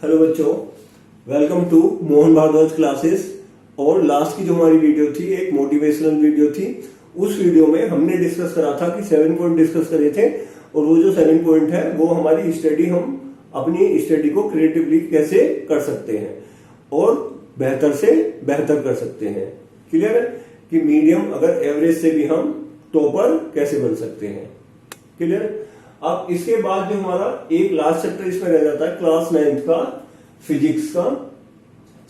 Hello बच्चों, welcome to Mohan Bhardwaj classes. और last की जो हमारी वीडियो थी एक मोटिवेशनल वीडियो थी। उस वीडियो में हमने डिस्कस करा था कि 7 पॉइंट डिस्कस करे थे और वो जो 7 पॉइंट है वो हमारी स्टडी, हम अपनी स्टडी को क्रिएटिवली कैसे कर सकते हैं और बेहतर से बेहतर कर सकते हैं। क्लियर है कि मीडियम अगर एवरेज से भी हम टॉपर कैसे बन सकते हैं। क्लियर। अब इसके बाद जो हमारा एक लास्ट चैप्टर इसमें रह जाता है क्लास 9th का फिजिक्स का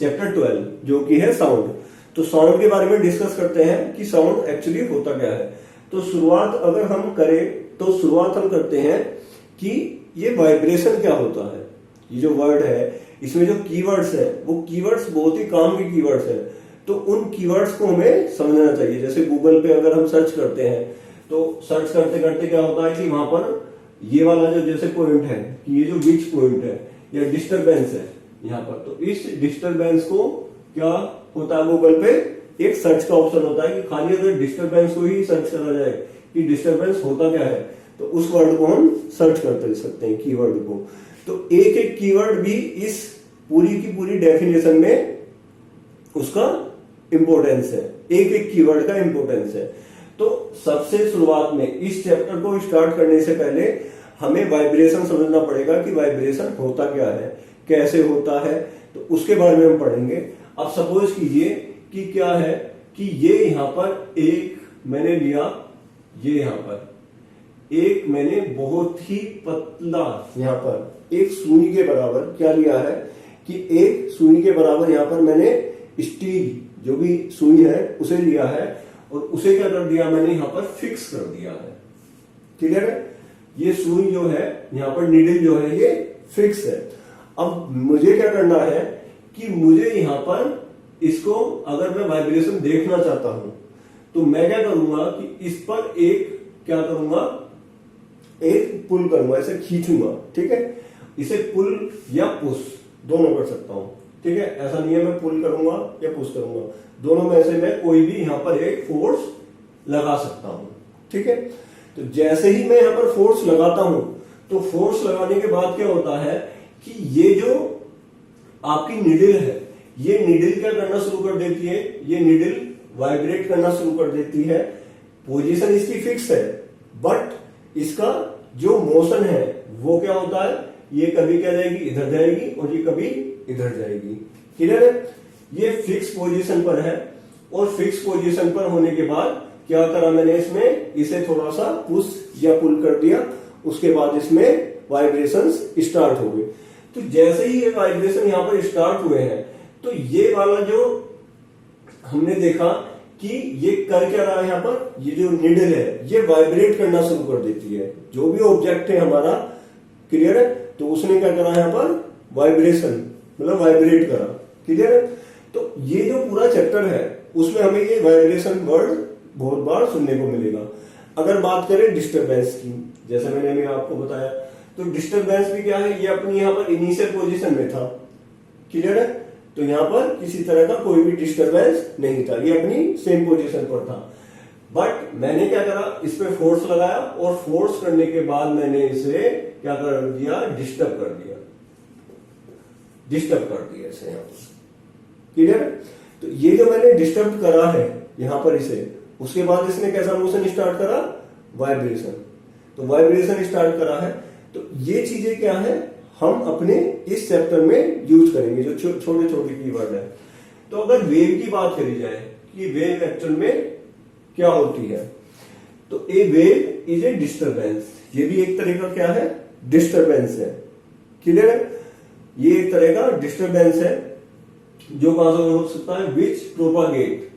चैप्टर 12 जो कि है साउंड। तो साउंड के बारे में डिस्कस करते हैं कि साउंड एक्चुअली होता क्या है। तो शुरुआत अगर हम करें तो शुरुआत हम करते हैं कि ये वाइब्रेशन क्या होता है। ये जो वर्ड है इसमें जो कीवर्ड्स है वो कीवर्ड्स बहुत ही काम के कीवर्ड्स है। तो उन कीवर्ड्स को हमें समझना चाहिए। जैसे गूगल पे अगर हम सर्च करते हैं तो सर्च करते करते क्या होता है कि वहां पर ये वाला जो जैसे पॉइंट है कि ये जो विच पॉइंट है या डिस्टरबेंस है यहाँ पर, तो इस डिस्टरबेंस को क्या होता है गूगल पे एक सर्च का ऑप्शन होता है कि खाली अगर डिस्टरबेंस को ही सर्च करा जाए कि डिस्टरबेंस होता क्या है तो उस वर्ड को हम सर्च करते सकते हैं कीवर्ड को। तो एक एक कीवर्ड भी इस पूरी की पूरी डेफिनेशन में उसका इंपॉर्टेंस है, एक एक कीवर्ड का इंपॉर्टेंस है। तो सबसे शुरुआत में इस चैप्टर को स्टार्ट करने से पहले हमें वाइब्रेशन समझना पड़ेगा कि वाइब्रेशन होता क्या है, कैसे होता है, तो उसके बारे में हम पढ़ेंगे। अब सपोज कीजिए कि क्या है कि ये यहां पर एक मैंने लिया, ये यहां पर एक मैंने बहुत ही पतला यहां पर एक सुई के बराबर क्या लिया है कि एक सुई के बराबर यहां पर मैंने स्टील जो भी सुई है उसे लिया है और उसे क्या कर दिया मैंने यहां पर फिक्स कर दिया है। क्लियर है। ये सुई जो है यहां पर नीडल जो है ये फिक्स है। अब मुझे क्या करना है कि मुझे यहां पर इसको अगर मैं वाइब्रेशन देखना चाहता हूं तो मैं क्या करूंगा कि इस पर एक क्या करूंगा, एक पुल करूंगा, इसे खींचूंगा। ठीक है, इसे पुल या पुश दोनों कर सकता हूं। ठीक है, ऐसा नहीं है मैं पुल करूंगा या पुश करूंगा, दोनों में से मैं कोई भी यहां पर एक फोर्स लगा सकता हूं। ठीक है, तो जैसे ही मैं यहां पर फोर्स लगाता हूं तो फोर्स लगाने के बाद क्या होता है कि ये जो आपकी नीडल है ये नीडल क्या करना शुरू कर देती है, ये नीडल वाइब्रेट करना शुरू कर देती है। पोजीशन इसकी फिक्स है बट इसका जो मोशन है वो क्या होता है, ये कभी क्या जाएगी, इधर जाएगी और ये कभी इधर जाएगी। क्लियर है। ये फिक्स पोजीशन पर है और फिक्स पोजीशन पर होने के बाद क्या करा मैंने, इसमें इसे थोड़ा सा पुश या पुल कर दिया, उसके बाद इसमें वाइब्रेशंस स्टार्ट हो गए। तो जैसे ही ये वाइब्रेशन यहां पर स्टार्ट हुए हैं तो ये वाला जो हमने देखा कि ये कर क्या रहा है, यहां पर ये जो नीडल है ये वाइब्रेट करना शुरू कर देती है। जो भी ऑब्जेक्ट है हमारा, क्लियर है, तो उसने क्या करा यहां पर वाइब्रेशन मतलब वाइब्रेट करा। क्लियर है। तो ये जो पूरा चैप्टर है उसमें हमें ये वाइब्रेशन वर्ड बहुत बार सुनने को मिलेगा। अगर बात करें डिस्टरबेंस की, जैसे मैंने अभी आपको बताया, तो डिस्टरबेंस भी क्या है, ये अपनी यहां पर इनिशियल पोजीशन में था। क्लियर है। तो यहां पर किसी तरह का कोई भी डिस्टरबेंस नहीं था, ये अपनी सेम पोजीशन पर था। बट मैंने क्या करा, इस पे फोर्स लगाया और फोर्स करने के बाद मैंने इसे क्या कर दिया, डिस्टर्ब कर दिया, डिस्टर्ब कर दिया इसे यहां पर। क्लियर। तो ये जो मैंने डिस्टर्ब करा है यहां पर इसे, उसके बाद इसने कैसा मोशन स्टार्ट करा, वाइब्रेशन। तो वाइब्रेशन स्टार्ट करा है। तो ये चीजें क्या है हम अपने इस चैप्टर में यूज करेंगे जो छोटे छोटे कीवर्ड है। तो अगर वेव की बात करी जाए कि वेव एक्चुअल में क्या होती है, तो ए वेव इज ए डिस्टरबेंस। ये भी एक तरह का क्या है, डिस्टरबेंस है। क्लियर है। ये एक तरह का डिस्टरबेंस है जो कहां से हो सकता है, विच प्रोपागेट।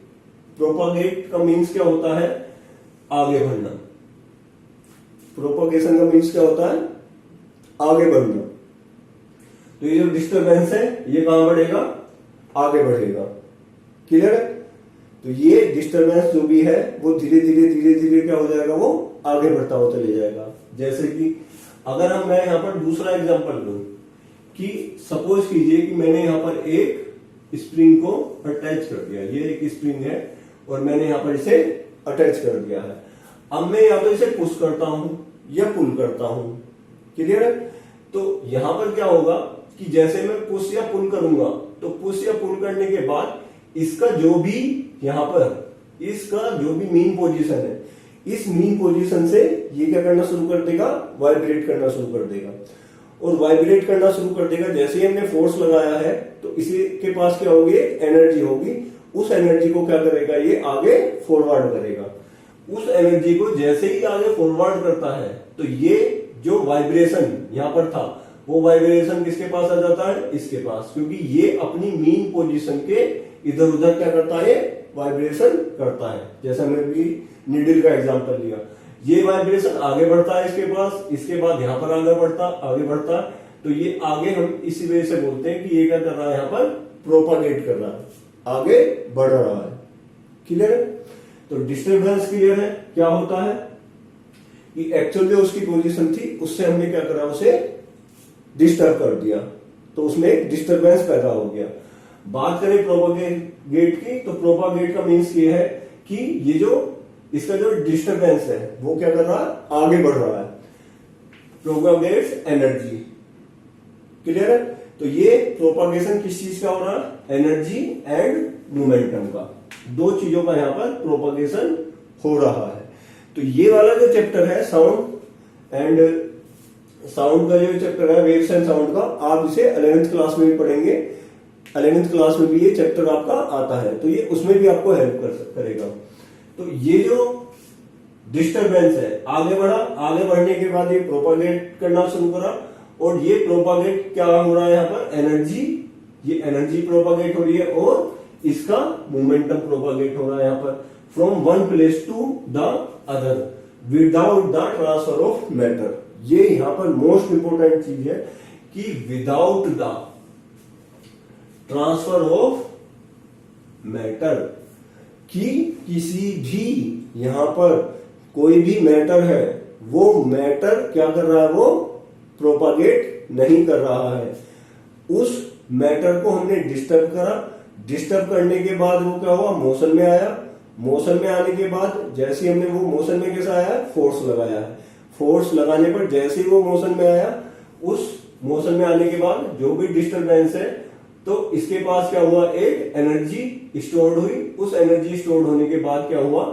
प्रोपागेट का मीन्स क्या होता है, आगे बढ़ना। प्रोपागेशन का मीन्स क्या होता है, आगे बढ़ना। तो ये जो डिस्टरबेंस है ये कहां बढ़ेगा, आगे बढ़ेगा। क्लियर है। तो ये डिस्टरबेंस जो भी है वो धीरे धीरे धीरे धीरे क्या हो जाएगा, वो आगे बढ़ता हुआ चले जाएगा। जैसे कि अगर मैं यहां पर दूसरा एग्जांपल लूं कि सपोज कीजिए कि मैंने यहां पर एक स्प्रिंग को अटैच कर दिया, ये एक स्प्रिंग है और मैंने यहां पर इसे अटैच कर दिया है। अब मैं या तो इसे पुश करता हूं या पुल करता हूं। क्लियर है। तो यहां पर क्या होगा कि जैसे मैं पुश या पुल करूंगा तो पुश या पुल करने के बाद इसका जो भी यहां पर इसका जो भी मीन पोजीशन है, इस मीन पोजीशन से ये क्या करना शुरू कर देगा, वाइब्रेट करना शुरू कर देगा। और वाइब्रेट करना शुरू कर देगा, जैसे ही हमने फोर्स लगाया है तो इसी के पास क्या होगी, एनर्जी होगी। उस एनर्जी को क्या करेगा, ये आगे फॉरवर्ड करेगा। उस एनर्जी को जैसे ही आगे फॉरवर्ड करता है तो ये जो वाइब्रेशन यहां पर था वो वाइब्रेशन किसके पास आ जाता है, इसके पास, क्योंकि ये अपनी मीन पोजीशन के इधर उधर क्या करता है, वाइब्रेशन करता है। जैसा हमने भी नीडल का एग्जांपल लिया, ये वाइब्रेशन आगे बढ़ता है इसके पास, इसके बाद यहां पर आगे बढ़ता तो ये आगे हम इसी वजह से बोलते हैं कि ये क्या कर रहा है, यहां पर प्रोपागेट कर रहा है, आगे बढ़ रहा है। क्लियर है? तो डिस्टरबेंस क्लियर है क्या होता है कि एक्चुअल जो उसकी पोजीशन थी उससे हमने क्या करा, उसे डिस्टर्ब कर दिया, तो उसमें एक डिस्टरबेंस पैदा हो गया। बात करें प्रोपागेट की, तो प्रोपागेट का मीन्स ये है कि ये जो इसका जो डिस्टरबेंस है वो क्या कर रहा है, आगे बढ़ रहा है, प्रोपागेट्स एनर्जी। क्लियर है? तो ये प्रोपागेशन किस चीज का हो रहा है, एनर्जी एंड मोमेंटम का, दो चीजों का यहां पर प्रोपागेशन हो रहा है। तो ये वाला जो चैप्टर है साउंड एंड साउंड का जो चैप्टर है वेव्स एंड साउंड का, आप इसे 11th क्लास में भी पढ़ेंगे। 11th क्लास में भी ये चैप्टर आपका आता है, तो ये उसमें भी आपको हेल्प करेगा। तो ये जो डिस्टरबेंस है आगे बढ़ा, आगे बढ़ने के बाद ये प्रोपागेट करना शुरू करा, और ये प्रोपागेट क्या हो रहा है यहाँ पर, एनर्जी, ये एनर्जी प्रोपागेट हो रही है और इसका मोमेंटम प्रोपागेट हो रहा है यहाँ पर, from one place to the other without the transfer of matter. ये यहां पर मोस्ट इंपोर्टेंट चीज है कि without the transfer of matter, कि किसी भी यहां पर कोई भी मैटर है वो मैटर क्या कर रहा है, वो प्रोपागेट नहीं कर रहा है। उस मैटर को हमने डिस्टर्ब करा, डिस्टर्ब करने के बाद वो क्या हुआ, मोशन में आया। मोशन में आने के बाद जैसे हमने वो मोशन में कैसा आया, फोर्स लगाया है। फोर्स लगाने पर जैसे ही वो मोशन में आया, उस मोशन में आने के बाद जो भी डिस्टरबेंस है तो इसके पास क्या हुआ, एक एनर्जी स्टोर्ड हुई। उस एनर्जी स्टोर्ड होने के बाद क्या हुआ,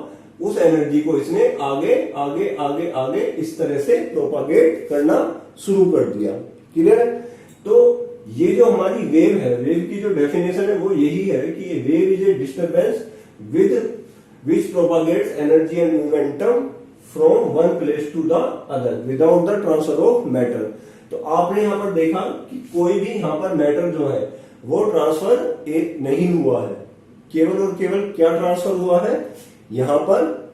उस एनर्जी को इसने आगे आगे आगे आगे इस तरह से प्रोपागेट करना शुरू कर दिया। क्लियर है? तो ये जो हमारी वेव है, वेव की जो डेफिनेशन है वो यही है कि ये wave is a disturbance with which propagates energy and momentum from one place to the other without the transfer of matter. तो आपने यहां पर देखा कि कोई भी यहां पर मैटर जो है वो ट्रांसफर नहीं हुआ है, केवल और केवल क्या ट्रांसफर हुआ है, यहां पर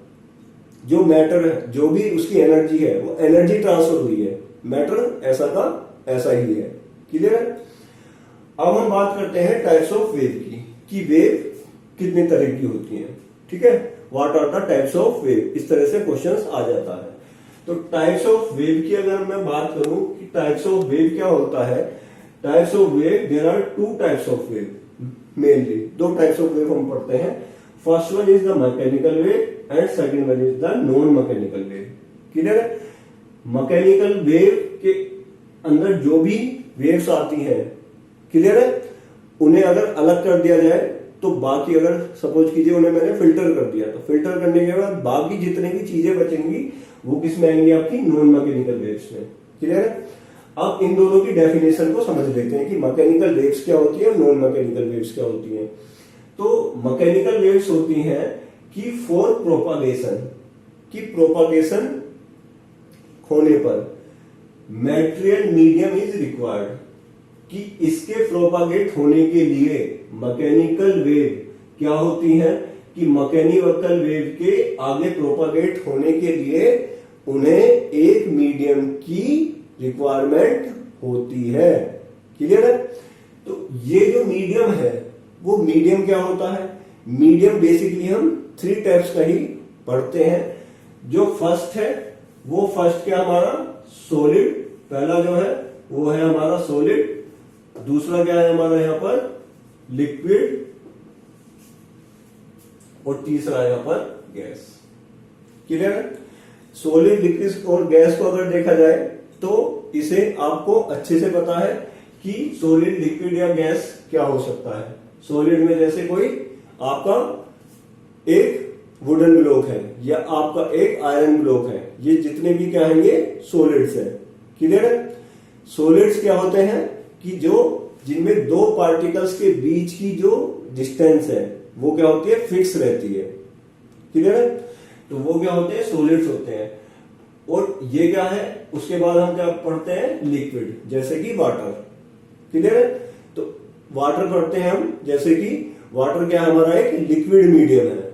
जो मैटर है, जो भी उसकी एनर्जी है वो एनर्जी ट्रांसफर हुई है, मैटर ऐसा का ऐसा ही है। क्लियर है? अब हम बात करते हैं टाइप्स ऑफ वेव की, कि वेव कितने तरह की होती है। ठीक है, what are the types of wave, इस तरह से क्वेश्चंस आ जाता है। तो टाइप्स ऑफ वेव की अगर मैं बात करूं कि टाइप्स ऑफ वेव क्या होता है, types of wave, there are two types of wave, mainly दो टाइप्स ऑफ वेव हम पढ़ते हैं। First one is the mechanical wave and second one is the non mechanical wave. Clear है? Mechanical wave के अंदर जो भी वेव्स आती हैं, क्लियर है, उन्हें अगर अलग कर दिया जाए तो बाकी, अगर सपोज कीजिए उन्हें मैंने फिल्टर कर दिया, तो फिल्टर करने के बाद बाकी जितने भी चीजें बचेंगी वो किस में आएंगी, आपकी नॉन मैकेनिकल वेव्स में। क्लियर है? अब इन दोनों की डेफिनेशन को समझ लेते हैं कि मैकेनिकल वेव्स क्या होती है और नॉन मैकेनिकल वेव्स क्या होती है। तो मैकेनिकल वेव्स होती हैं कि फॉर प्रोपागेशन, की प्रोपागेशन होने पर मैटेरियल मीडियम इज रिक्वायर्ड, कि इसके प्रोपागेट होने के लिए मैकेनिकल वेव क्या होती है, कि मैकेनिकल वेव के आगे प्रोपागेट होने के लिए उन्हें एक मीडियम की रिक्वायरमेंट होती है। क्लियर है? तो ये जो मीडियम है वो मीडियम क्या होता है, मीडियम बेसिकली हम थ्री टाइप्स का ही पढ़ते हैं। जो फर्स्ट है वो फर्स्ट क्या हमारा सॉलिड, पहला जो है वो है हमारा सॉलिड, दूसरा क्या है हमारा यहां पर लिक्विड, और तीसरा यहां पर गैस। क्लियर है? सॉलिड, लिक्विड और गैस को अगर देखा जाए तो इसे आपको अच्छे से पता है कि सॉलिड, लिक्विड या गैस क्या हो सकता है। सॉलिड में जैसे कोई आपका एक वुडन ब्लॉक है या आपका एक आयरन ब्लॉक है, ये जितने भी क्या है ये सॉलिड्स है। क्लियर है। सॉलिड्स क्या होते हैं कि जो जिनमें दो पार्टिकल्स के बीच की जो डिस्टेंस है वो क्या होती है, फिक्स रहती है। क्लियर है। तो वो क्या होते हैं, सॉलिड्स होते हैं। और ये क्या है, उसके बाद हम क्या पढ़ते हैं, लिक्विड, जैसे कि वाटर। क्लियर है। तो वाटर पढ़ते हैं हम, जैसे कि वाटर क्या है, हमारा एक लिक्विड मीडियम है।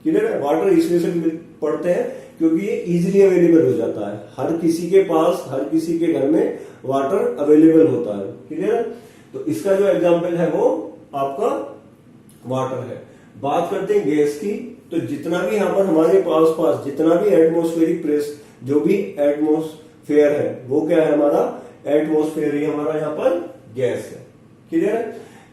क्लियर है। वाटर इसलिए से पढ़ते हैं क्योंकि ये इजीली अवेलेबल हो जाता है, हर किसी के पास, हर किसी के घर में वाटर अवेलेबल होता है। क्लियर है। तो इसका जो एग्जाम्पल है वो आपका वाटर है। बात करते हैं गैस की, तो जितना भी यहाँ पर हमारे पास जितना भी एटमॉस्फेरिक प्रेस, जो भी एटमॉस्फेयर है वो क्या है, हमारा एटमॉस्फेयर ही हमारा यहाँ पर गैस है। क्लियर है।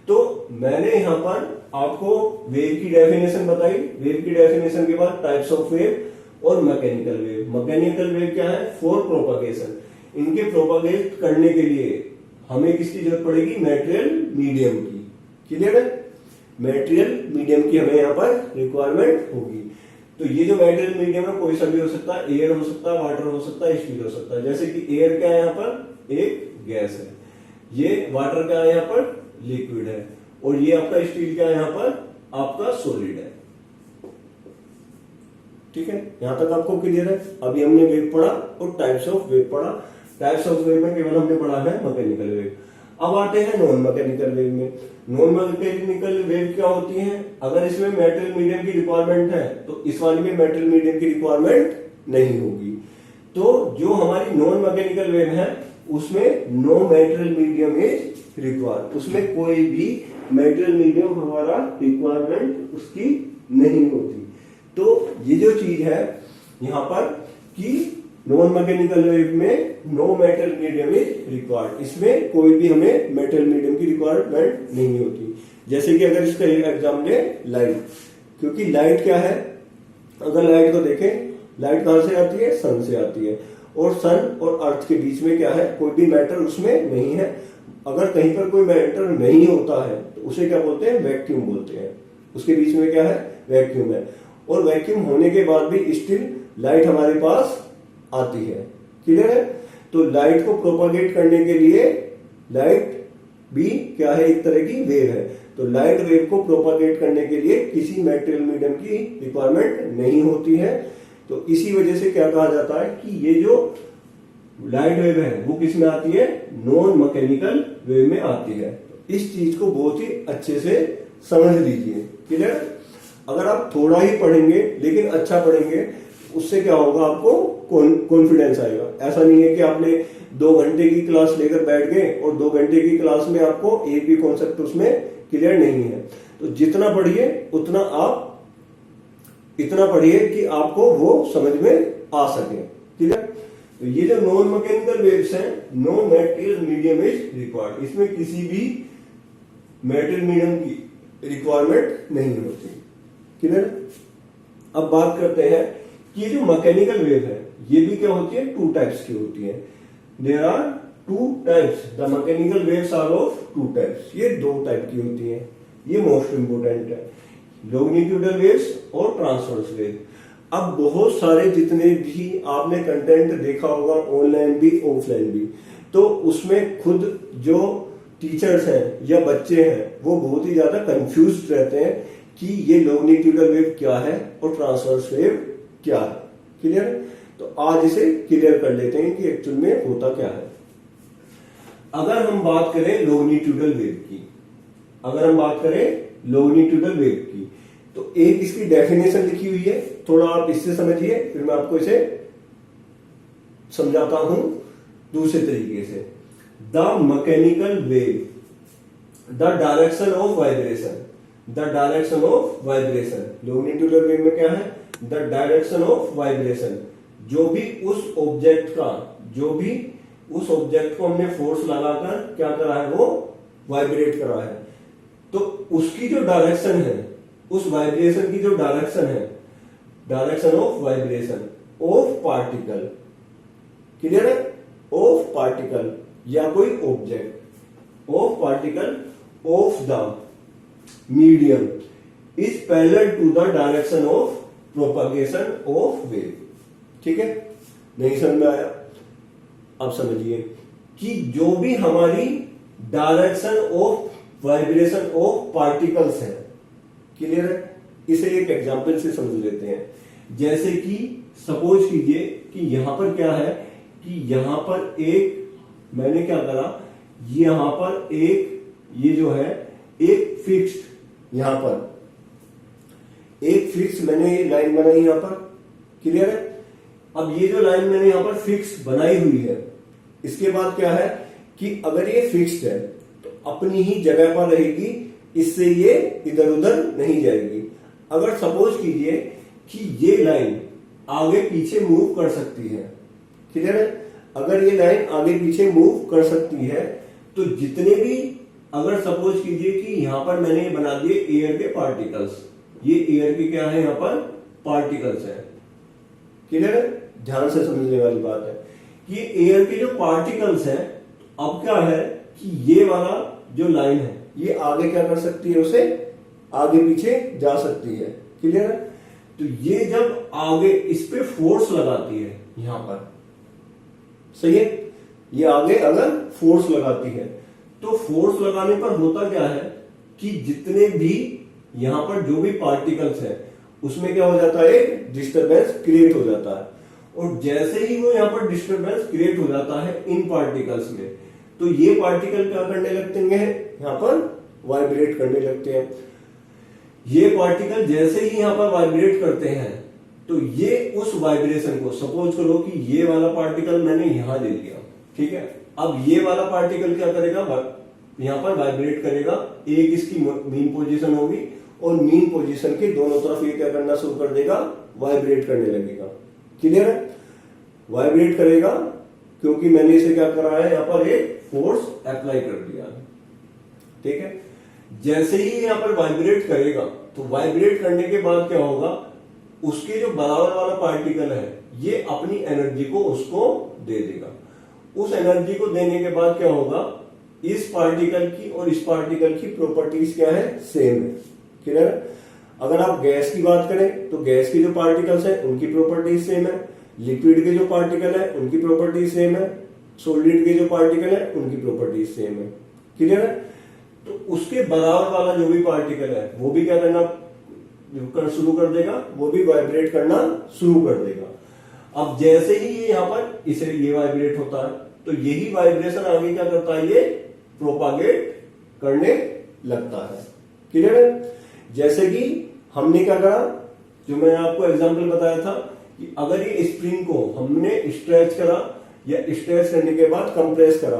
तो मैंने यहाँ पर आपको वेव की डेफिनेशन बताई। वेव की डेफिनेशन के बाद टाइप्स ऑफ वेव और मैकेनिकल वेव। मैकेनिकल वेव क्या है, फॉर प्रोपागेशन। इनके प्रोपागेट करने के लिए हमें किसकी जरूरत पड़ेगी, मेटेरियल मीडियम की। क्लियर है। मेटेरियल मीडियम की हमें यहाँ पर रिक्वायरमेंट होगी। तो ये जो मेटेरियल मीडियम है कोई सा भी हो सकता है, एयर हो सकता है, वाटर हो सकता है, स्टील हो सकता है। जैसे कि एयर क्या है यहाँ पर, एक गैस है। ये वाटर क्या है यहाँ पर, लिक्विड है। और ये आपका स्टील क्या है यहाँ पर, आपका सॉलिड है। ठीक है। यहां तक आपको क्लियर है। अभी हमने वेव पढ़ा और टाइप्स ऑफ वेव पढ़ा। टाइप्स ऑफ वेव में केवल हमने पढ़ा है मैकेनिकल वेव। अब आते हैं नॉन मैकेनिकल वेव में। नॉन मैकेनिकल वेव क्या होती है, अगर इसमें मेटल मीडियम की रिक्वायरमेंट है तो इस वाली में मेटल मीडियम की रिक्वायरमेंट नहीं होगी। तो जो हमारी नॉन मैकेनिकल वेव है उसमें no metal medium is required, उसमें कोई भी मेटल मीडियम हमारा रिक्वायरमेंट उसकी नहीं होती। तो ये जो चीज है यहां पर कि नॉन मैकेनिकल वेव में no metal medium is required, इसमें कोई भी हमें मेटल मीडियम की रिक्वायरमेंट नहीं होती। जैसे कि अगर इसका एग्जाम ले लाइट, क्योंकि लाइट क्या है, अगर लाइट को देखें, लाइट कहां से आती है, सन से आती है। और सन और अर्थ के बीच में क्या है, कोई भी मैटर उसमें नहीं है। अगर कहीं पर कोई मैटर नहीं होता है तो उसे क्या बोलते हैं, वैक्यूम बोलते हैं। उसके बीच में क्या है, वैक्यूम है। और वैक्यूम होने के बाद भी स्टिल लाइट हमारे पास आती है। क्लियर है। तो लाइट को प्रोपागेट करने के लिए लाइट भी क्या है, एक तरह की वेव है। तो लाइट वेव को प्रोपागेट करने के लिए किसी मेटेरियल मीडियम की रिक्वायरमेंट नहीं होती है। तो इसी वजह से क्या कहा जाता है कि ये जो लाइट वेव है वो किस में आती है, नॉन मैकेनिकल वेव में आती है। तो इस चीज को बहुत ही अच्छे से समझ लीजिए। क्लियर। अगर आप थोड़ा ही पढ़ेंगे लेकिन अच्छा पढ़ेंगे, उससे क्या होगा, आपको कॉन्फिडेंस आएगा। ऐसा नहीं है कि आपने 2 घंटे की क्लास लेकर बैठ गए और 2 घंटे की क्लास में आपको एक भी कॉन्सेप्ट उसमें क्लियर नहीं है। तो जितना पढ़िए उतना आप इतना पढ़िए कि आपको वो समझ में आ सके। क्लियर। तो ये जो नॉन मैकेनिकल वेव्स हैं, no material medium is required, इसमें किसी भी मेटेरियल मीडियम की रिक्वायरमेंट नहीं होती। क्लियर। अब बात करते हैं कि ये जो मैकेनिकल वेव है ये भी क्या होती है, 2 टाइप्स की होती है। There are 2 types, the mechanical waves are of 2 types. ये 2 टाइप की होती है, ये मोस्ट इंपोर्टेंट है, लॉन्गिट्यूडल वेव्स और ट्रांसवर्स वेव। अब बहुत सारे जितने भी आपने कंटेंट देखा होगा ऑनलाइन भी ऑफलाइन भी, तो उसमें खुद जो टीचर्स हैं या बच्चे हैं वो बहुत ही ज्यादा कंफ्यूज रहते हैं कि ये लॉन्गिट्यूडल वेव क्या है और ट्रांसवर्स वेव क्या है। क्लियर। तो आज इसे क्लियर कर लेते हैं कि एक्चुअल में होता क्या है। अगर हम बात करें लॉन्गिट्यूडल वेव की, अगर हम बात करें लॉन्गिट्यूडल वेव की, तो एक इसकी डेफिनेशन लिखी हुई है, थोड़ा आप इससे समझिए, फिर मैं आपको इसे समझाता हूं दूसरे तरीके से। The mechanical wave, the direction of vibration, the direction of vibration. Longitudinal wave में क्या है, द डायरेक्शन ऑफ वाइब्रेशन। जो भी उस ऑब्जेक्ट को हमने फोर्स लगाकर क्या करा है, वो वाइब्रेट करा है, तो उसकी जो डायरेक्शन है, उस वाइब्रेशन की जो डायरेक्शन है, direction of vibration of particle. Clear है। ऑफ पार्टिकल या कोई object, of particle of the medium is parallel to the direction of propagation of wave। ठीक है, नहीं समझ में आया? अब समझिए कि जो भी हमारी direction of vibration of particles है, क्लियर है? इसे एक एग्जांपल से समझ लेते हैं। जैसे कि सपोज कीजिए कि यहां पर क्या है कि यहां पर एक मैंने क्या करा, यहां पर ये जो है एक फिक्स्ड, यहां पर एक फिक्स मैंने ये लाइन बनाई यहां पर, क्लियर है? अब ये जो लाइन मैंने यहां पर फिक्स बनाई हुई है, इसके बाद क्या है कि अगर ये फिक्स्ड है तो अपनी ही जगह पर रहेगी, इससे ये इधर उधर नहीं जाएगी। अगर सपोज कीजिए कि ये लाइन आगे पीछे मूव कर सकती है, क्लियर है? अगर ये लाइन आगे पीछे मूव कर सकती है तो जितने भी, अगर सपोज कीजिए कि यहां पर मैंने ये बना दिए एयर के पार्टिकल्स, ये एयर के क्या है, यहां पर पार्टिकल्स है, क्लियर है? ध्यान से समझने वाली बात है कि एयर के जो पार्टिकल्स हैं, अब क्या है कि ये वाला जो लाइन है ये आगे क्या कर सकती है, उसे आगे पीछे जा सकती है, क्लियर है? तो ये जब आगे इस पे फोर्स लगाती है यहां पर, सही है, ये आगे अगर फोर्स लगाती है तो फोर्स लगाने पर होता क्या है कि जितने भी यहां पर जो भी पार्टिकल्स है उसमें क्या हो जाता है, डिस्टरबेंस क्रिएट हो जाता है। और जैसे ही वो यहां पर डिस्टरबेंस क्रिएट हो जाता है इन पार्टिकल्स में, तो ये पार्टिकल क्या करने लगते हैं, यहां पर वाइब्रेट करने लगते हैं। ये पार्टिकल जैसे ही यहां पर वाइब्रेट करते हैं तो ये उस वाइब्रेशन को, सपोज करो कि ये वाला पार्टिकल मैंने यहां ले लिया, ठीक है? अब ये वाला पार्टिकल क्या करेगा, यहां पर वाइब्रेट करेगा, एक इसकी मीन पोजीशन होगी और मीन पोजीशन के दोनों तरफ ये क्या करना शुरू कर देगा, वाइब्रेट करने लगेगा, क्लियर है? वाइब्रेट करेगा क्योंकि मैंने इसे क्या करा है, यहां पर एक फोर्स अप्लाई कर दिया, ठीक है? जैसे ही यहां पर वाइब्रेट करेगा तो वाइब्रेट करने के बाद क्या होगा, उसके जो बराबर वाला पार्टिकल है ये अपनी एनर्जी को उसको दे देगा। उस एनर्जी को देने के बाद क्या होगा, इस पार्टिकल की और इस पार्टिकल की प्रॉपर्टीज क्या है, सेम है, क्लियर है? अगर आप गैस की बात करें तो गैस के जो पार्टिकल्स है उनकी प्रॉपर्टीज सेम है, लिक्विड के जो पार्टिकल है उनकी प्रॉपर्टीज सेम है, सॉलिड के जो पार्टिकल है उनकी प्रॉपर्टीज सेम है, क्लियर है? तो उसके बराबर वाला जो भी पार्टिकल है वो भी क्या करना शुरू कर देगा, वो भी वाइब्रेट करना शुरू कर देगा। अब जैसे ही ये यहां पर इसे ये वाइब्रेट होता है तो यही वाइब्रेशन आगे क्या करता है, ये प्रोपागेट करने लगता है, क्लियर है? जैसे कि हमने क्या करा, जो मैंने आपको एग्जांपल बताया था कि अगर ये स्प्रिंग को हमने स्ट्रेच करा या स्ट्रेच करने के बाद कंप्रेस करा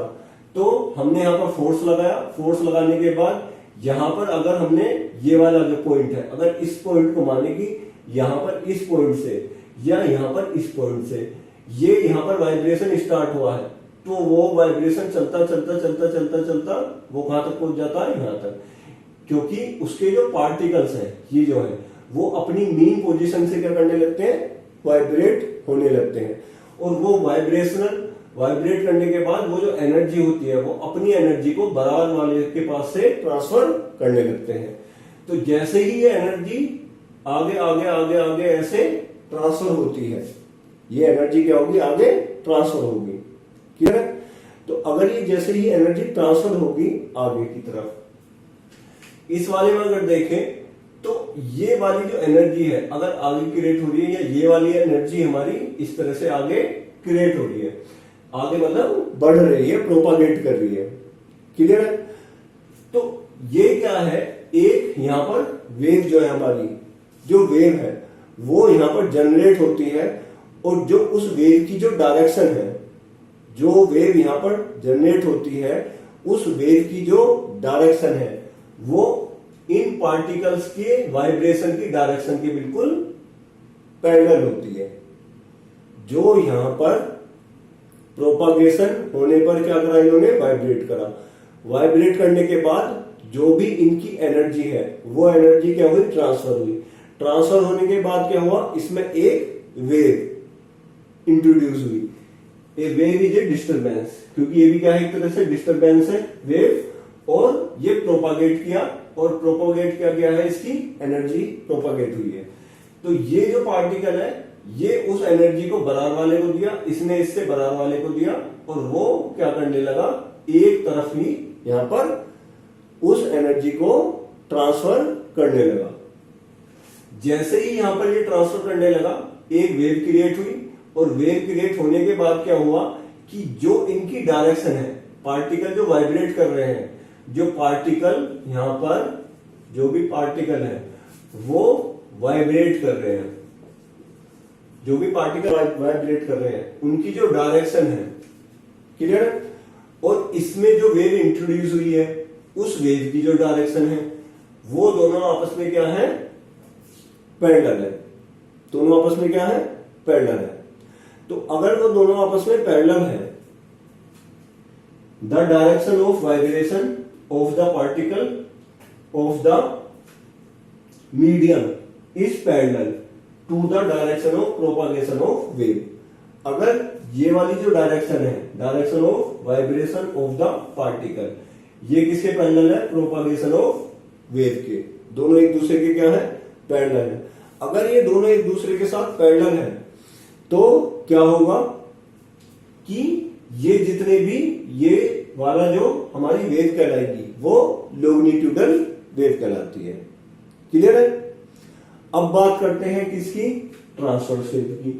तो हमने यहां पर फोर्स लगाया, फोर्स लगाने के बाद यहां पर अगर हमने ये वाला जो पॉइंट है, अगर इस पॉइंट को माने कि यहां पर इस पॉइंट से या यहां पर इस पॉइंट से ये यहां पर वाइब्रेशन स्टार्ट हुआ है तो वो वाइब्रेशन चलता चलता चलता चलता चलता वो कहां तक पहुंच जाता है, यहां तक, क्योंकि उसके जो पार्टिकल्स हैं ये जो है वो अपनी मीन पोजीशन से क्या करने लगते हैं, वाइब्रेट होने लगते हैं। और वो वाइब्रेट करने के बाद वो जो एनर्जी होती है वो अपनी एनर्जी को बराबर वाले के पास से ट्रांसफर करने लगते हैं। तो जैसे ही ये एनर्जी आगे आगे आगे आगे ऐसे ट्रांसफर होती है, ये एनर्जी क्या होगी, आगे ट्रांसफर होगी, क्लियर है? तो अगर ये जैसे ही एनर्जी ट्रांसफर होगी आगे की तरफ, इस वाले में अगर देखें तो ये वाली जो एनर्जी है अगर आगे क्रिएट हो रही है, या ये वाली एनर्जी हमारी इस तरह से आगे क्रिएट हो रही है, आगे मतलब बढ़ रही है, प्रोपागेट कर रही है, क्लियर है? तो ये क्या है, एक यहां पर वेव जो है, हमारी जो वेव है वो यहां पर जनरेट होती है, और जो उस वेव की जो डायरेक्शन है, जो वेव यहां पर जनरेट होती है उस वेव की जो डायरेक्शन है वो इन पार्टिकल्स के वाइब्रेशन की डायरेक्शन के बिल्कुल पैरेलल होती है। जो यहां पर प्रोपागेशन होने पर क्या करा इन्होंने, वाइब्रेट करा, वाइब्रेट करने के बाद जो भी इनकी एनर्जी है वो एनर्जी क्या हुई, ट्रांसफर हुई, ट्रांसफर होने के बाद क्या हुआ, इसमें एक वेव इंट्रोड्यूस हुई। ए वेव इज ए डिस्टरबेंस, क्योंकि ये भी क्या है, एक तरह से डिस्टरबेंस है वेव, और ये प्रोपागेट किया, और प्रोपागेट क्या किया है, इसकी एनर्जी प्रोपागेट हुई है। तो ये जो पार्टिकल है ये उस एनर्जी को बराबर वाले को दिया, इसने इससे बराबर वाले को दिया, और वो क्या करने लगा, एक तरफ ही यहां पर उस एनर्जी को ट्रांसफर करने लगा। जैसे ही यहां पर ये ट्रांसफर करने लगा, एक वेव क्रिएट हुई, और वेव क्रिएट होने के बाद क्या हुआ कि जो इनकी डायरेक्शन है, पार्टिकल जो वाइब्रेट कर रहे हैं, जो पार्टिकल यहां पर जो भी पार्टिकल है वो वाइब्रेट कर रहे हैं, जो भी पार्टिकल वाइब्रेट कर रहे हैं उनकी जो डायरेक्शन है, क्लियर है, और इसमें जो वेव इंट्रोड्यूस हुई है उस वेव की जो डायरेक्शन है वो दोनों आपस में क्या है, पैरेलल है। दोनों आपस में क्या है, पैरेलल है। तो अगर वो दोनों आपस में पैरेलल है, the direction of vibration of the particle of the medium is parallel to the direction of propagation of wave. अगर ये वाली जो डायरेक्शन है, direction of vibration of the particle, ये किसके पैरेलल है, प्रोपागेशन ऑफ वेव के, दोनों एक दूसरे के क्या है, पैरेलल है। अगर ये दोनों एक दूसरे के साथ पैरेलल है तो क्या होगा कि ये जितने भी ये वाला जो हमारी वेव कहलाएगी वो लॉन्गिट्यूडल वेव कहलाती है, क्लियर है। अब बात करते हैं किसकी, ट्रांसवर्स वेव की।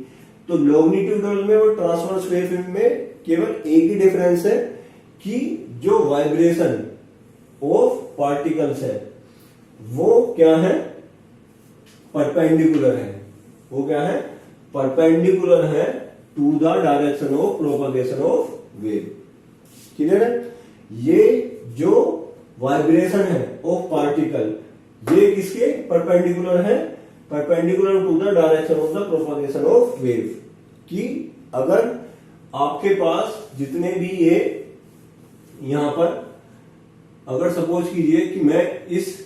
तो लॉन्गिट्यूडल में और ट्रांसवर्स वेव में केवल एक ही डिफरेंस है कि जो वाइब्रेशन ऑफ पार्टिकल्स है वो क्या है, परपेंडिकुलर है। वो क्या है, परपेंडिकुलर है to the direction of propagation of wave, clear है। ये जो वाइब्रेशन है ऑफ पार्टिकल ये किसके परपेंडिकुलर है, perpendicular to the direction of the propagation of wave. कि अगर आपके पास जितने भी ये यहां पर, अगर सपोज कीजिए कि मैं इस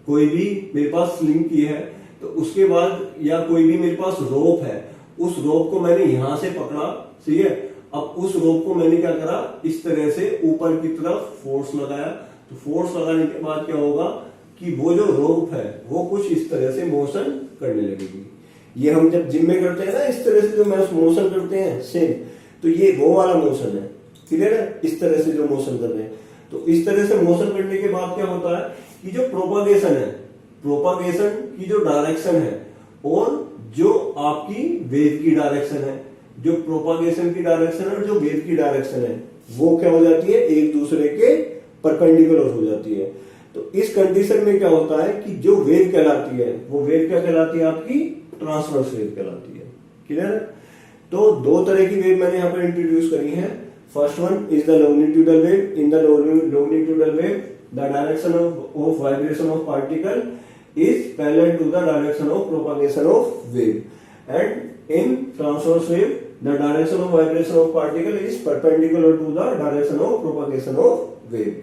कोई भी मेरे पास स्लिंग की है, तो उसके बाद या कोई भी मेरे पास रोप है, उस रोप को मैंने यहां से पकड़ा, ठीक है। अब उस रोप को मैंने क्या करा, इस तरह से ऊपर की तरफ फोर्स लगाया, तो फोर्स लगाने के बाद क्या होगा कि वो जो रोप है वो कुछ इस तरह से मोशन करने लगेगी। ये हम जब जिम में करते हैं ना, इस तरह से जो मोशन करते हैं सेम, तो ये वो वाला मोशन है, क्लियर है। इस तरह से जो मोशन कर रहे हैं, तो इस तरह से मोशन करने के बाद क्या होता है कि जो प्रोपागेशन है, प्रोपागेशन की जो डायरेक्शन है और जो आपकी वेव की डायरेक्शन है, जो प्रोपागेशन की डायरेक्शन है और जो वेव की डायरेक्शन है वो क्या हो जाती है, एक दूसरे के परपेंडिकुलर हो जाती है। तो इस कंडीशन में क्या होता है कि जो वेव कहलाती है वो वेव क्या कहलाती है, आपकी ट्रांसवर्स वेव कहलाती है, क्लियर है। तो दो तरह की वेव मैंने यहां पर इंट्रोड्यूस करी है। First one is the longitudinal wave. In the longitudinal wave the direction of vibration of particle is parallel to the direction of propagation of wave, and in transverse wave the direction of vibration of particle is perpendicular to the direction of propagation of wave।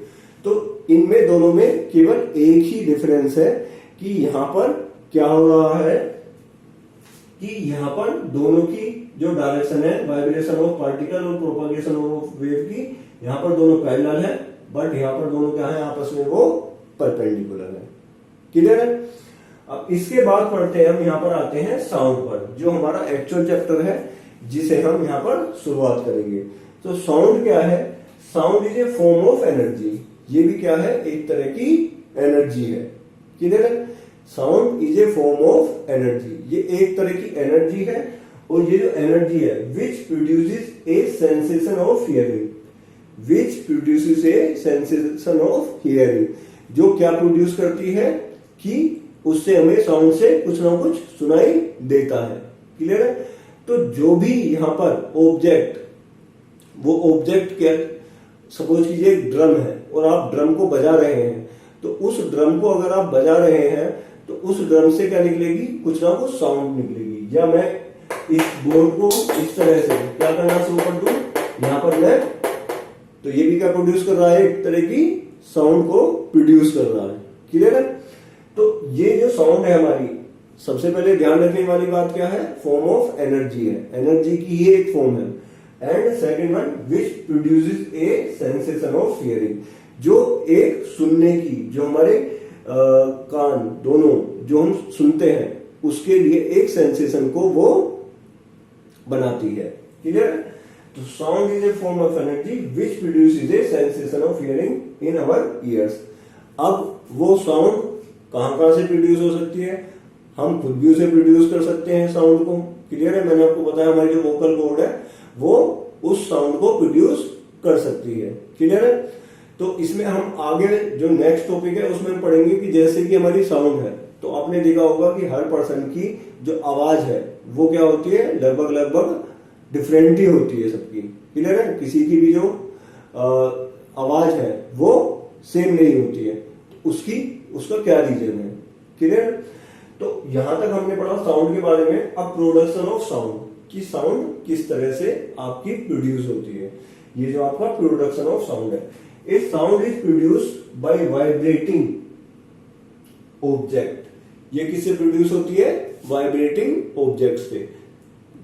तो इनमें दोनों में केवल एक ही difference है कि यहां पर क्या हो रहा है कि यहां पर दोनों की जो डायरेक्शन है वाइब्रेशन ऑफ पार्टिकल और प्रोपगेशन ऑफ वेव की, यहां पर दोनों पैरेलल है, बट यहां पर दोनों क्या है, आपस में वो परपेंडिकुलर है, क्लियर है। अब इसके बाद पढ़ते हैं हम, यहां पर आते हैं साउंड पर, जो हमारा एक्चुअल चैप्टर है जिसे हम यहां पर शुरुआत करेंगे। तो साउंड क्या है, sound is a form of energy. ये भी क्या है, एक तरह की एनर्जी है, क्लियर है। Sound is a form of energy, ये एक तरह की एनर्जी है, और ये जो एनर्जी है विच produces a sensation of hearing, which produces a sensation of hearing, जो क्या प्रोड्यूस करती है कि उससे हमें साउंड से कुछ ना कुछ सुनाई देता है, क्लियर है। तो जो भी यहां पर ऑब्जेक्ट, वो ऑब्जेक्ट क्या, सपोज कीजिए एक ड्रम है और आप ड्रम को बजा रहे हैं, तो उस ड्रम को अगर आप बजा रहे हैं तो उस ड्रम से क्या निकलेगी, कुछ ना कुछ साउंड निकलेगी। या मैं इस बोर्ड को इस तरह से क्या करना शुरू कर दूं, यहां पर मैं, तो ये भी क्या प्रोड्यूस कर रहा है, एक तरह की साउंड को प्रोड्यूस कर रहा है, क्लियर है। तो ये जो साउंड है हमारी, सबसे पहले ध्यान रखने वाली बात क्या है, फॉर्म ऑफ एनर्जी है, एनर्जी की ये एक फॉर्म है। And second one which produces a sensation of hearing, जो एक सुनने की, जो हमारे कान दोनों जो हम सुनते हैं उसके लिए एक सेंसेशन को वो बनाती है। क्लियर? तो sound is a form of energy which produces a sensation of hearing in our ears. अब वो साउंड कहां से प्रोड्यूस हो सकती है? हम खुद भी उसे प्रोड्यूस कर सकते हैं साउंड को। क्लियर है? मैंने आपको बताया हमारी जो वोकल कॉर्ड है वो उस साउंड को प्रोड्यूस कर सकती है। क्लियर है? तो इसमें हम आगे जो नेक्स्ट टॉपिक है उसमें पढ़ेंगे कि जैसे कि हमारी साउंड है, तो आपने देखा होगा कि हर पर्सन की जो आवाज है वो क्या होती है, लगभग डिफरेंट ही होती है सबकी। क्लियर है? किसी की भी जो आवाज है वो सेम नहीं होती है, तो उसका क्या रीजन है। क्लियर? तो यहां तक हमने पढ़ा साउंड के बारे में। अब प्रोडक्शन ऑफ साउंड, कि साउंड किस तरह से आपकी प्रोड्यूस होती है, ये जो आपका प्रोडक्शन ऑफ साउंड है। A sound is produced by vibrating object. ये किससे प्रोड्यूस होती है? वाइब्रेटिंग ऑब्जेक्ट से।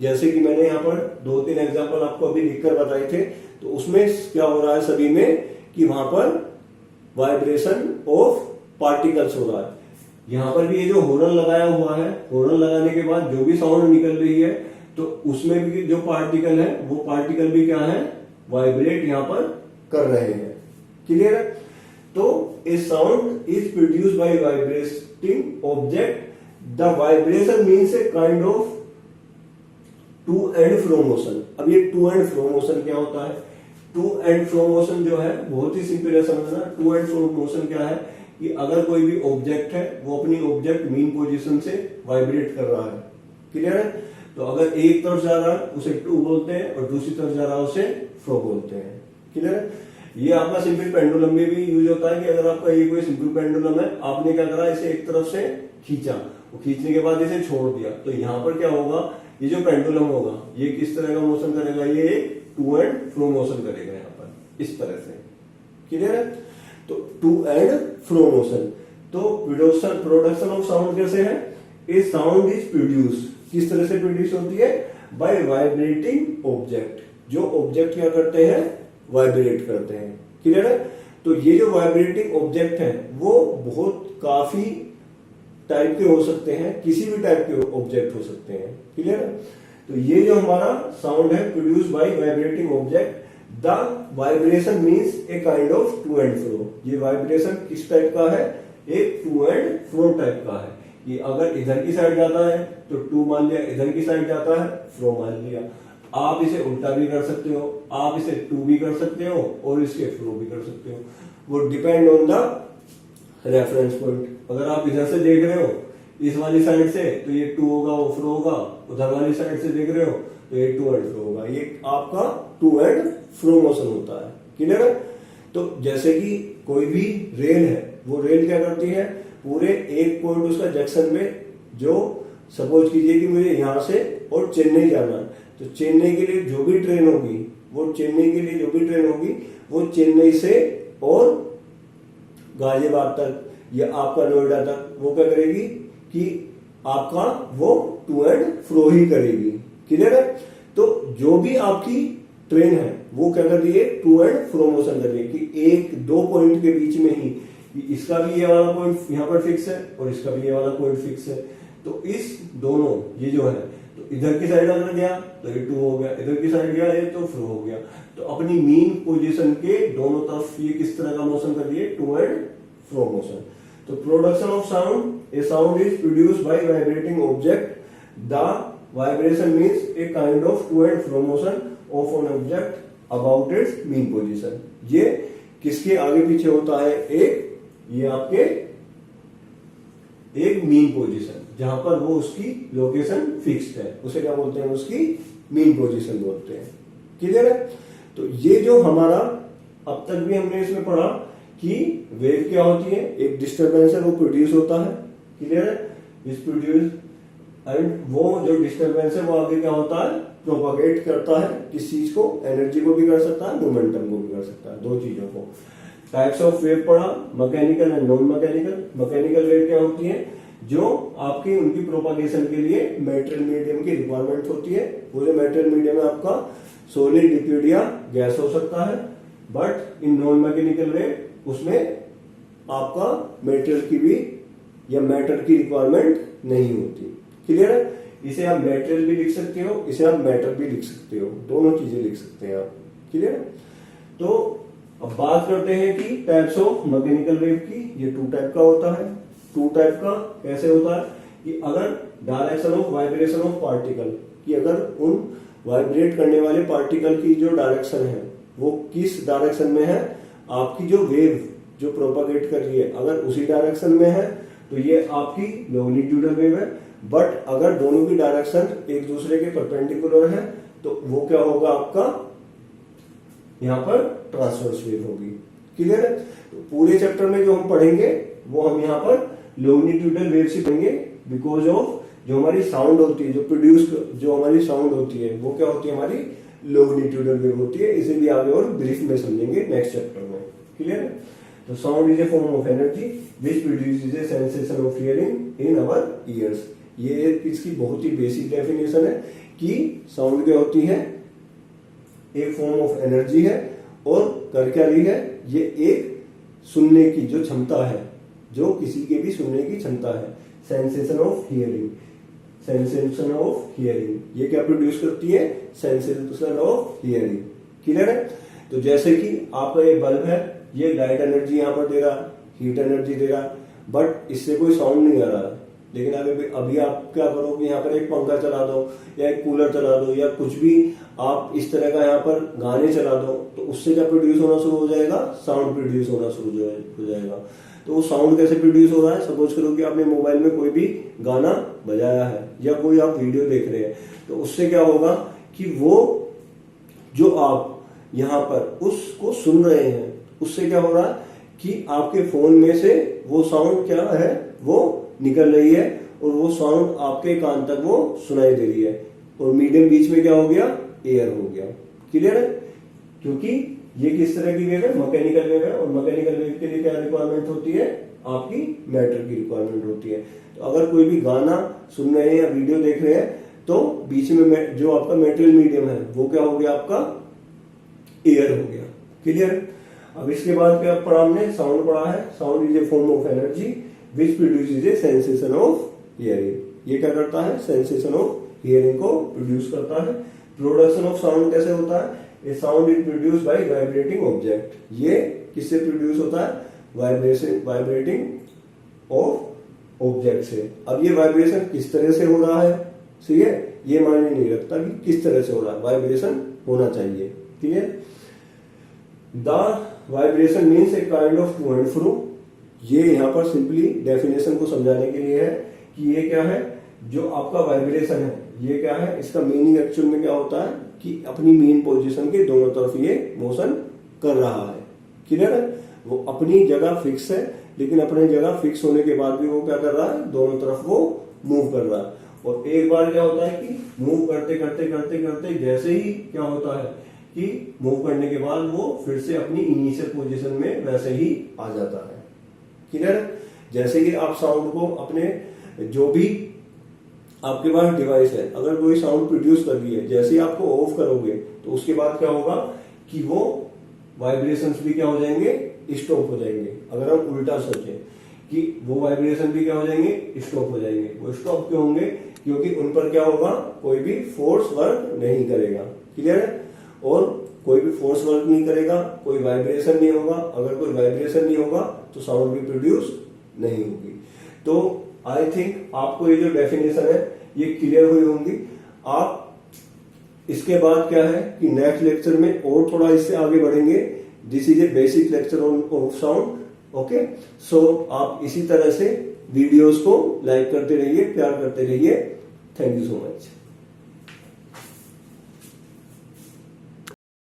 जैसे कि मैंने यहाँ पर 2-3 एग्जांपल आपको अभी लिखकर बताए थे, तो उसमें क्या हो रहा है सभी में कि वहां पर वाइब्रेशन ऑफ पार्टिकल्स हो रहा है। यहां पर भी ये जो हॉर्न लगाया हुआ है, हॉर्न लगाने के बाद जो भी साउंड निकल रही है, तो उसमें भी जो पार्टिकल है वो पार्टिकल भी क्या है, वाइब्रेट यहां पर कर रहे हैं। क्लियर है? तो a sound is produced by vibrating object. The vibration means a kind of to and fro motion. अब ये टू एंड फ्रो मोशन क्या होता है? टू एंड फ्रो मोशन जो है बहुत ही सिंपल है समझना। टू एंड फ्रो मोशन क्या है कि अगर कोई भी ऑब्जेक्ट है वो अपनी ऑब्जेक्ट मीन पोजीशन से वाइब्रेट कर रहा है। क्लियर है? तो अगर एक तरफ जा रहा है उसे टू बोलते हैं और दूसरी तरफ जा रहा है उसे फ्रो बोलते हैं। क्लियर है? ये आपका सिंपल पेंडुलम में भी यूज होता है कि अगर आपका ये कोई सिंपल पेंडुलम है, आपने क्या करा, इसे एक तरफ से खींचा, वो खींचने के बाद इसे छोड़ दिया, तो यहां पर क्या होगा, ये जो पेंडुलम होगा ये किस तरह का मोशन करेगा, ये टू एंड फ्रो मोशन करेगा यहाँ पर इस तरह से। क्लियर है? तो टू एंड फ्रो मोशन। तो प्रोडक्शन ऑफ साउंड कैसे है? ए साउंड इज प्रोड्यूस, किस तरह से प्रोड्यूस होती है? By vibrating object. जो ऑब्जेक्ट क्या करते हैं, वाइब्रेट करते हैं। क्लियर है? तो ये जो वाइब्रेटिंग ऑब्जेक्ट है वो बहुत काफी टाइप के हो सकते हैं, किसी भी टाइप के ऑब्जेक्ट हो सकते हैं। क्लियर है? तो ये जो हमारा साउंड है produce by vibrating object. The vibration means a kind of to and fro. ये वाइब्रेशन किस टाइप का है? एक टू एंड फ्रो टाइप का है। कि अगर इधर की साइड जाता है तो टू मान लिया, इधर की साइड जाता है फ्रो मान लिया। आप इसे उल्टा भी कर सकते हो, आप इसे टू भी कर सकते हो और इसके फ्रो भी कर सकते हो। वो depend on the reference point. अगर आप इधर से देख रहे हो इस वाली साइड से तो ये टू होगा, वो फ्रो होगा। उधर वाली साइड से देख रहे हो तो ये टू एंड फ्रो होगा। ये आपका टू एंड फ्रो मोशन होता है। क्लियर है? तो जैसे कि कोई भी रेल है, वो रेल क्या करती है, पूरे एक पॉइंट उसका जंक्शन में, जो सपोज कीजिए कि मुझे यहां से और चेन्नई जाना है, तो चेन्नई के लिए जो भी ट्रेन होगी वो चेन्नई से और गाजियाबाद तक या आपका नोएडा तक वो क्या करेगी कि आपका वो टू एंड फ्रो ही करेगी। क्लियर है? तो जो भी आपकी ट्रेन है वो क्या कर रही है, टू एंड फ्रो मोशन कर रही है कि एक दो पॉइंट के बीच में ही, इसका भी ये वाला पॉइंट यहाँ पर फिक्स है और इसका भी ये वाला पॉइंट फिक्स है। तो इस दोनों ये जो है, तो इधर की साइड अगर गया तो ये टू हो गया, इधर की साइड गया ये तो फ्रो हो गया। तो अपनी मीन पोजीशन के दोनों तरफ ये किस तरह का मोशन कर रही है, टू एंड फ्रो मोशन। तो production of sound, a sound is produced by vibrating object. The vibration means a kind of to and fro motion of an object about its mean position. ये किसके आगे पीछे होता है, ये आपके एक मीन पोजीशन, जहां पर वो उसकी लोकेशन फिक्स्ड है, उसे क्या बोलते हैं, उसकी मीन पोजीशन बोलते हैं। क्लियर है? तो ये जो हमारा अब तक भी हमने इसमें पढ़ा कि वेव क्या होती है, एक डिस्टरबेंस है वो प्रोड्यूस होता है। क्लियर है? इज प्रोड्यूस एंड वो जो डिस्टरबेंस है वो आगे क्या होता है, प्रोपागेट करता है। किस चीज को, एनर्जी को भी कर सकता है, मोमेंटम को भी कर सकता है, दो चीजों को। टाइप्स ऑफ वेव पढ़ा, mechanical and non mechanical. Mechanical wave क्या होती है, जो आपकी उनकी प्रोपागेशन के लिए मेटेरियल मीडियम की रिक्वायरमेंट होती है। वो जो मेटेरियल मीडियम है आपका सॉलिड, लिक्विड या गैस हो सकता है। But in non mechanical wave उसमें आपका मेटेरियल की भी या मैटर की रिक्वायरमेंट नहीं होती। क्लियर है? इसे आप मेटेरियल भी लिख सकते हो, इसे आप मैटर भी लिख सकते हो, दोनों चीजें लिख सकते हैं आप। क्लियर है? तो अब बात करते हैं कि टाइप्स ऑफ मैकेनिकल वेव की। ये 2 टाइप का होता है। 2 टाइप का कैसे होता है कि अगर direction of vibration of particle, कि अगर उन वाइब्रेट करने वाले पार्टिकल की जो डायरेक्शन है वो किस डायरेक्शन में है, आपकी जो वेव जो प्रोपागेट कर रही है अगर उसी डायरेक्शन में है तो ये आपकी लॉन्गिट्यूडल वेव है। बट अगर दोनों की डायरेक्शन एक दूसरे के परपेंडिकुलर है तो वो क्या होगा, आपका यहां पर ट्रांसवर्स वेव होगी। क्लियर है? तो पूरे चैप्टर में जो हम पढ़ेंगे वो हम यहाँ पर लॉन्गिट्यूडल वेव से पढ़ेंगे, बिकॉज ऑफ जो हमारी साउंड होती है, जो हमारी साउंड होती है वो क्या होती है, हमारी लॉन्गिट्यूडल वेव होती है। इसे भी आगे और ब्रीफ में समझेंगे नेक्स्ट चैप्टर में। क्लियर है? तो sound is a form of energy which produces a sensation of hearing in our ears. ये इसकी बहुत ही बेसिक डेफिनेशन है कि साउंड क्या होती है, एक फॉर्म ऑफ एनर्जी है और कर क्या रही है, ये एक सुनने की जो क्षमता है, जो किसी के भी सुनने की क्षमता है, sensation of hearing. Sensation of hearing ये क्या प्रोड्यूस करती है, सेंसेशन ऑफ हियरिंग। क्लियर है? तो जैसे कि आपका ये बल्ब है, ये लाइट एनर्जी यहाँ पर दे रहा, हीट एनर्जी दे रहा, बट इससे कोई साउंड नहीं आ रहा। लेकिन अभी आप क्या करोगे, यहाँ पर एक पंखा चला दो या एक कूलर चला दो या कुछ भी आप इस तरह का यहाँ पर गाने चला दो तो उससे क्या प्रोड्यूस होना शुरू हो जाएगा, साउंड प्रोड्यूस होना शुरू हो जाएगा। तो वो साउंड कैसे प्रोड्यूस हो रहा है, सपोज करो कि आपने मोबाइल में कोई भी गाना बजाया है या कोई आप वीडियो देख रहे हैं, तो उससे क्या होगा कि वो जो आप यहाँ पर उसको सुन रहे हैं उससे क्या हो रहा है कि आपके फोन में से वो साउंड क्या है, वो निकल रही है और वो साउंड आपके कान तक वो सुनाई दे रही है और मीडियम बीच में क्या हो गया, एयर हो गया। क्लियर है? क्योंकि ये किस तरह की वेव है, मैकेनिकल वेव है और मैकेनिकल वेव के लिए क्या रिक्वायरमेंट होती है, आपकी मैटर की रिक्वायरमेंट होती है। तो अगर कोई भी गाना सुन रहे हैं या वीडियो देख रहे हैं तो बीच में जो आपका मेटेरियल मीडियम है वो क्या हो गया, आपका एयर हो गया। क्लियर? अब इसके बाद क्या पढ़ा हमने, साउंड पढ़ा है। Sound is a form of energy which produces a sensation of hearing. ये क्या करता है, सेंसेशन ऑफ हियरिंग को प्रोड्यूस करता है। प्रोडक्शन ऑफ साउंड कैसे होता है, a sound is produce by vibrating object. ये किससे प्रोड्यूस होता है, वाइब्रेटिंग ऑफ ऑब्जेक्ट से। अब ये वाइब्रेशन किस तरह से हो रहा है, सही है, ये मायने नहीं रखता कि किस तरह से हो रहा है, वाइब्रेशन होना चाहिए। Clear? The vibration means a kind of to and fro. ये यहाँ पर सिंपली डेफिनेशन को समझाने के लिए है कि ये क्या है, जो आपका वाइब्रेशन है ये क्या है, इसका मीनिंग एक्चुअल में क्या होता है कि अपनी मेन पोजीशन के दोनों तरफ ये मोशन कर रहा है। क्लियर है? वो अपनी जगह फिक्स है लेकिन अपनी जगह फिक्स होने के बाद भी वो क्या कर रहा है, दोनों तरफ वो मूव कर रहा है। और एक बार क्या होता है कि मूव करते करते करते करते जैसे ही क्या होता है कि मूव करने के बाद वो फिर से अपनी इनिशियल पोजीशन में वैसे ही आ जाता है। क्लियर? जैसे कि आप साउंड को अपने जो भी आपके पास डिवाइस है, अगर कोई साउंड प्रोड्यूस कर रही है, जैसे ही आपको ऑफ करोगे तो उसके बाद क्या होगा कि वो वाइब्रेशंस भी क्या हो जाएंगे, स्टॉप हो जाएंगे। अगर हम उल्टा सोचें कि वो वाइब्रेशन भी क्या हो जाएंगे, स्टॉप हो जाएंगे। वो स्टॉप क्यों होंगे, क्योंकि उन पर क्या होगा, कोई भी फोर्स वर्क नहीं करेगा। क्लियर है? और कोई भी फोर्स वर्क नहीं करेगा, कोई वाइब्रेशन नहीं होगा। अगर कोई वाइब्रेशन नहीं होगा तो साउंड भी प्रोड्यूस नहीं होगी। तो आई थिंक आपको ये जो डेफिनेशन है ये क्लियर हुई होंगी। आप इसके बाद क्या है कि नेक्स्ट लेक्चर में और थोड़ा इससे आगे बढ़ेंगे। This is a basic lecture of sound. Okay, so आप इसी तरह से वीडियोस को लाइक करते रहिए, प्यार करते रहिए। Thank you so much.